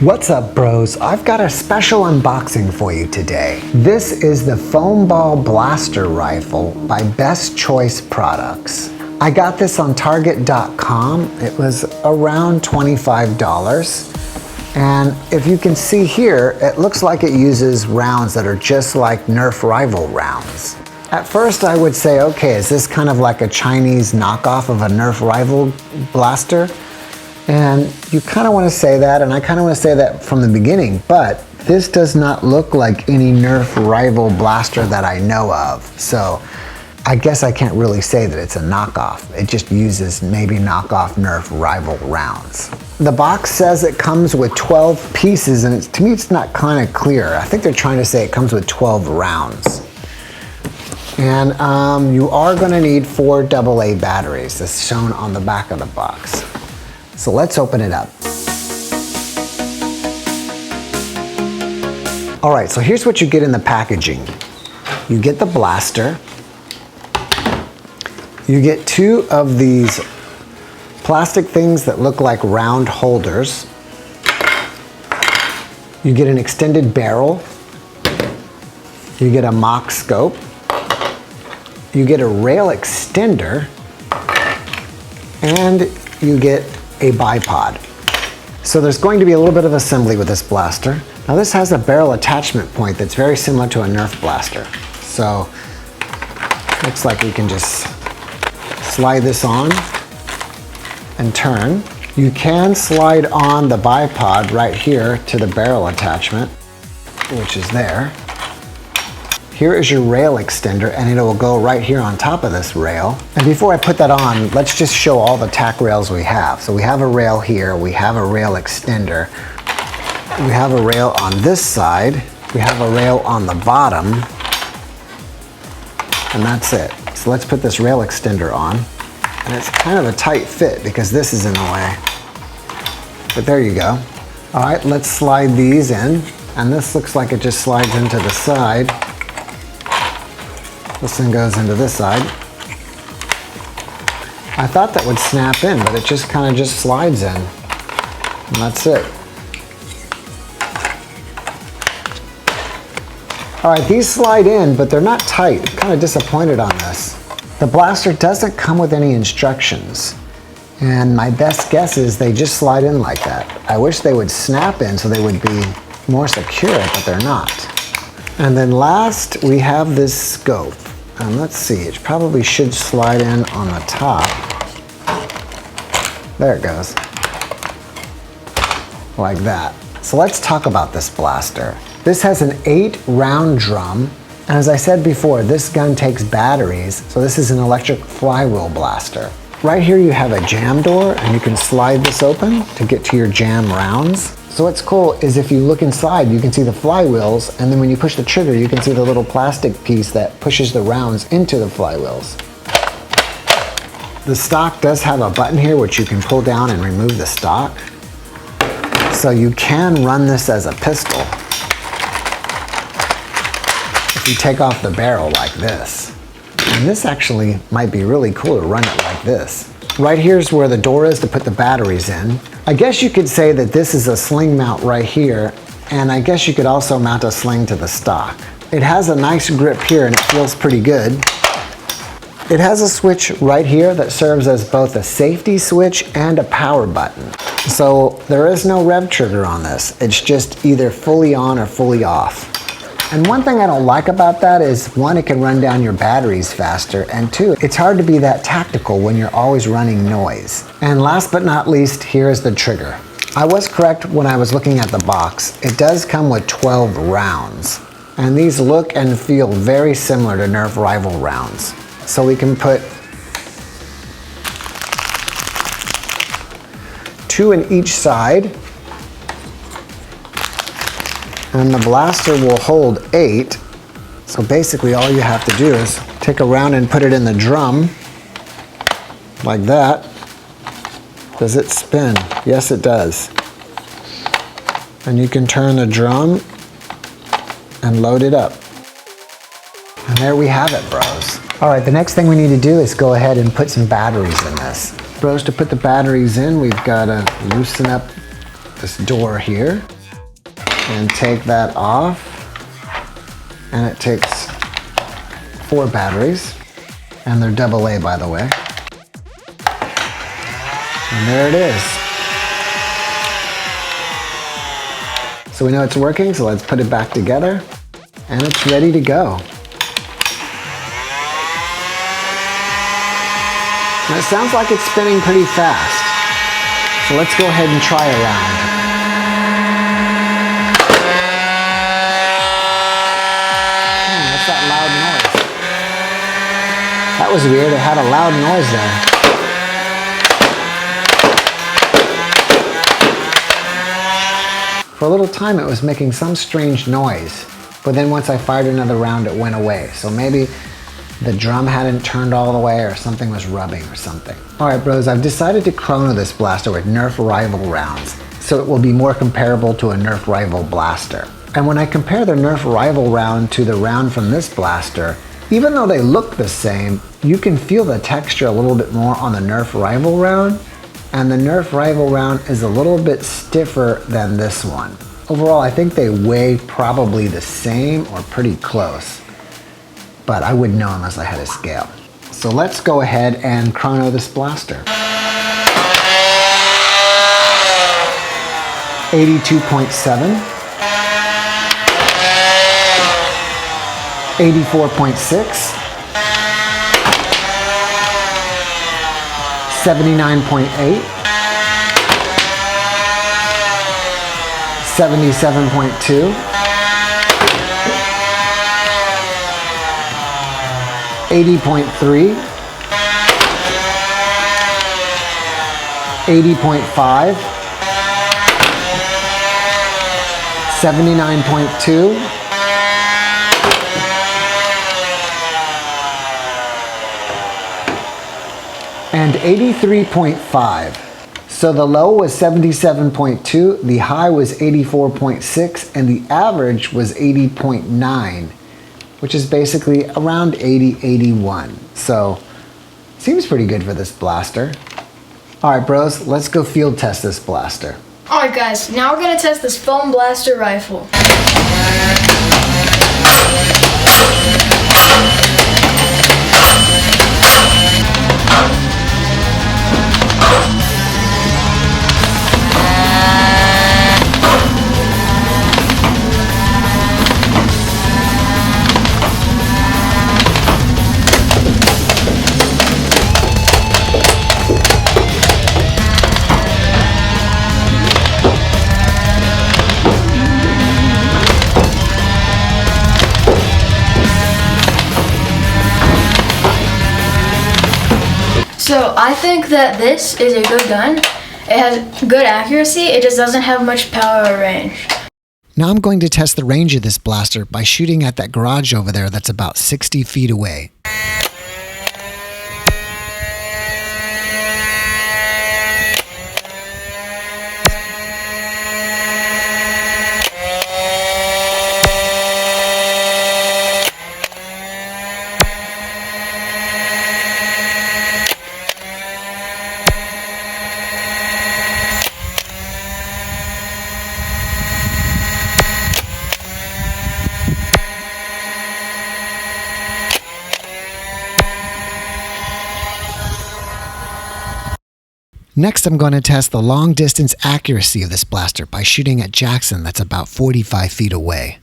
What's up, bros? I've got a special unboxing for you today. This is the Foam Ball Blaster Rifle by Best Choice Products. I got this on Target.com. It was around $25. And if you can see here, it looks like it uses rounds that are just like Nerf rival rounds. At first I would say, okay, is this kind of like a Chinese knockoff of a Nerf rival blaster? And you kind of want to say that, and I kind of want to say that from the beginning, but this does not look like any Nerf rival blaster that I know of. So I guess I can't really say that it's a knockoff. It just uses maybe knockoff Nerf rival rounds. The box says it comes with 12 pieces, and to me it's not kind of clear. I think they're trying to say it comes with 12 rounds. And you are going to need 4 AA batteries, as shown on the back of the box. So let's open it up. All right, so here's what you get in the packaging. You get the blaster. You get 2 of these plastic things that look like round holders. You get an extended barrel. You get a mock scope. You get a rail extender. And you get a bipod. So there's going to be a little bit of assembly with this blaster. Now this has a barrel attachment point that's very similar to a Nerf blaster. So looks like we can just slide this on and turn. You can slide on the bipod right here to the barrel attachment, which is there. Here is your rail extender, and it will go right here on top of this rail. And before I put that on, let's just show all the tack rails we have. So we have a rail here, we have a rail extender, we have a rail on this side, we have a rail on the bottom, and that's it. So let's put this rail extender on. And it's kind of a tight fit because this is in the way. But there you go. All right, let's slide these in. And this looks like it just slides into the side. This thing goes into this side. I thought that would snap in, but it just kind of just slides in. And that's it. All right, these slide in, but they're not tight. I'm kind of disappointed on this. The blaster doesn't come with any instructions. And my best guess is they just slide in like that. I wish they would snap in so they would be more secure, but they're not. And then last, we have this scope. And let's see, it probably should slide in on the top. There it goes. Like that. So let's talk about this blaster. This has an 8-round drum. And as I said before, this gun takes batteries, so this is an electric flywheel blaster. Right here you have a jam door, and you can slide this open to get to your jam rounds. So what's cool is if you look inside, you can see the flywheels, and then when you push the trigger, you can see the little plastic piece that pushes the rounds into the flywheels. The stock does have a button here which you can pull down and remove the stock. So you can run this as a pistol if you take off the barrel like this. And this actually might be really cool to run it like this. Right here's where the door is to put the batteries in. I guess you could say that this is a sling mount right here, and I guess you could also mount a sling to the stock. It has a nice grip here and it feels pretty good. It has a switch right here that serves as both a safety switch and a power button. So there is no rev trigger on this. It's just either fully on or fully off. And one thing I don't like about that is, 1, it can run down your batteries faster, and 2, it's hard to be that tactical when you're always running noise. And last but not least, here is the trigger. I was correct when I was looking at the box. It does come with 12 rounds. And these look and feel very similar to Nerf rival rounds. So we can put 2 in each side. And the blaster will hold 8. So basically all you have to do is take a round and put it in the drum, like that. Does it spin? Yes, it does. And you can turn the drum and load it up. And there we have it, bros. All right, the next thing we need to do is go ahead and put some batteries in this. Bros, to put the batteries in, we've got to loosen up this door here and take that off. And it takes 4 batteries, and they're AA, by the way. And there it is. So we know it's working, so let's put it back together, and it's ready to go. And it sounds like it's spinning pretty fast. So let's go ahead and try a round. That's that loud noise. That was weird, it had a loud noise there. For a little time it was making some strange noise, but then once I fired another round it went away. So maybe the drum hadn't turned all the way or something was rubbing or something. Alright bros, I've decided to chrono this blaster with Nerf rival rounds, so it will be more comparable to a Nerf rival blaster. And when I compare the Nerf rival round to the round from this blaster, even though they look the same, you can feel the texture a little bit more on the Nerf rival round, and the Nerf rival round is a little bit stiffer than this one. Overall, I think they weigh probably the same or pretty close, but I wouldn't know unless I had a scale. So let's go ahead and chrono this blaster. 82.7, 84.6, 79.8, 77.2, 80.3, 80.5, 79.2, and 83.5. So the low was 77.2, the high was 84.6, and the average was 80.9, which is basically around 80, 81. So seems pretty good for this blaster. All right, bros, let's go field test this blaster. All right, guys, now we're gonna test this foam blaster rifle. So I think that this is a good gun. It has good accuracy, it just doesn't have much power or range. Now I'm going to test the range of this blaster by shooting at that garage over there that's about 60 feet away. Next, I'm going to test the long distance accuracy of this blaster by shooting at Jackson that's about 45 feet away.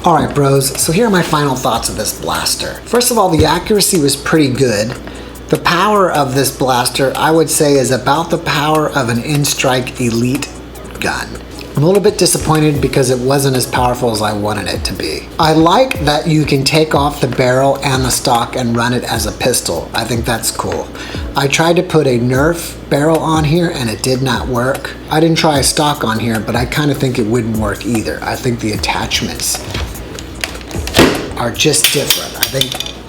Alright bros, so here are my final thoughts of this blaster. First of all, the accuracy was pretty good. The power of this blaster, I would say, is about the power of an N-Strike Elite gun. I'm a little bit disappointed because it wasn't as powerful as I wanted it to be. I like that you can take off the barrel and the stock and run it as a pistol. I think that's cool. I tried to put a Nerf barrel on here and it did not work. I didn't try a stock on here, but I kind of think it wouldn't work either. I think the attachments are just different.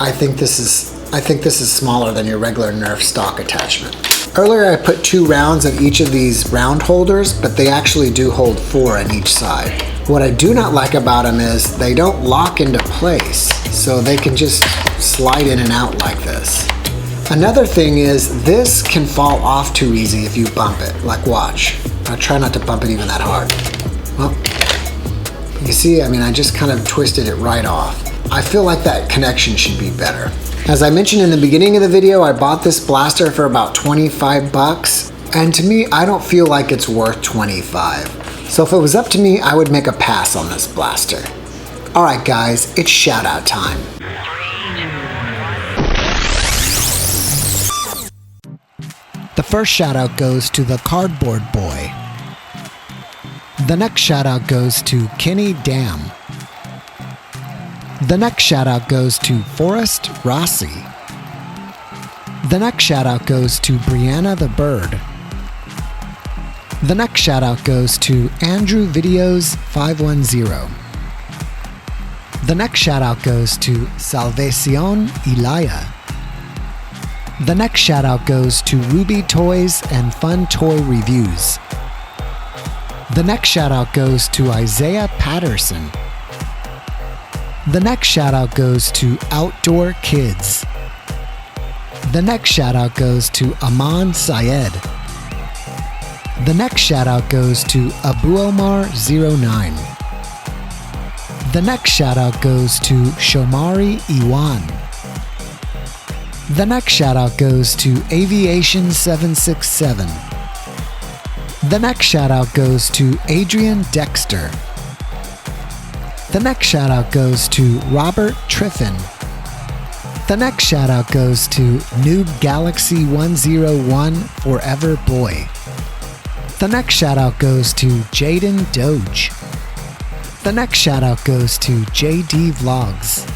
I think this is smaller than your regular Nerf stock attachment. Earlier I put 2 rounds of each of these round holders, but they actually do hold 4 on each side. What I do not like about them is they don't lock into place, so they can just slide in and out like this. Another thing is this can fall off too easy if you bump it. Like watch. I try not to bump it even that hard. Well, you see, I mean, I just kind of twisted it right off. I feel like that connection should be better. As I mentioned in the beginning of the video, I bought this blaster for about 25 bucks, and to me, I don't feel like it's worth 25. So if it was up to me, I would make a pass on this blaster. All right, guys, it's shout out time. The first shout out goes to the Cardboard Boy. The next shout out goes to Kenny Dam. The next shout out goes to Forrest Rossi. The next shout out goes to Brianna the Bird. The next shout out goes to Andrew Videos 510. The next shout out goes to Salvacion Elia. The next shout out goes to Ruby Toys and Fun Toy Reviews. The next shout out goes to Isaiah Patterson. The next shout out goes to Outdoor Kids. The next shout out goes to Aman Syed. The next shout out goes to Abu Omar 09. The next shout out goes to Shomari Iwan. The next shout out goes to Aviation 767. The next shout out goes to Adrian Dexter. The next shout out goes to Robert Triffin. The next shout out goes to Noob Galaxy 101 Forever Boy. The next shout out goes to Jaden Doge. The next shout out goes to JD Vlogs.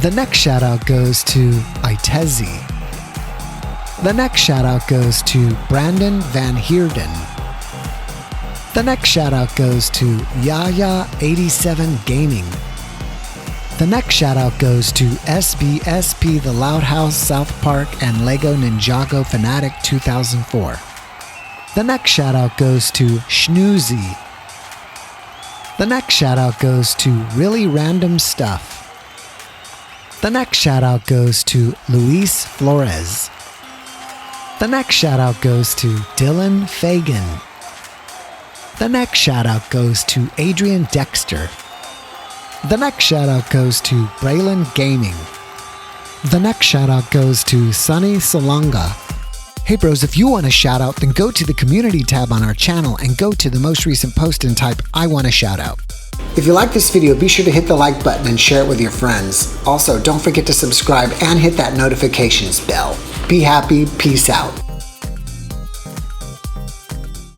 The next shout out goes to Itezi. The next shout out goes to Brandon Van Heerden. The next shout out goes to Yaya87 Gaming. The next shout out goes to SBSP The Loud House South Park and Lego Ninjago Fanatic 2004. The next shout out goes to Schnoozy. The next shout out goes to Really Random Stuff. The next shout out goes to Luis Flores. The next shout out goes to Dylan Fagan. The next shout out goes to Adrian Dexter. The next shout out goes to Braylon Gaming. The next shout out goes to Sunny Salonga. Hey bros, if you want a shout out, then go to the community tab on our channel and go to the most recent post and type I want a shout out. If you like this video, be sure to hit the like button and share it with your friends. Also, don't forget to subscribe and hit that notifications bell. Be happy, peace out.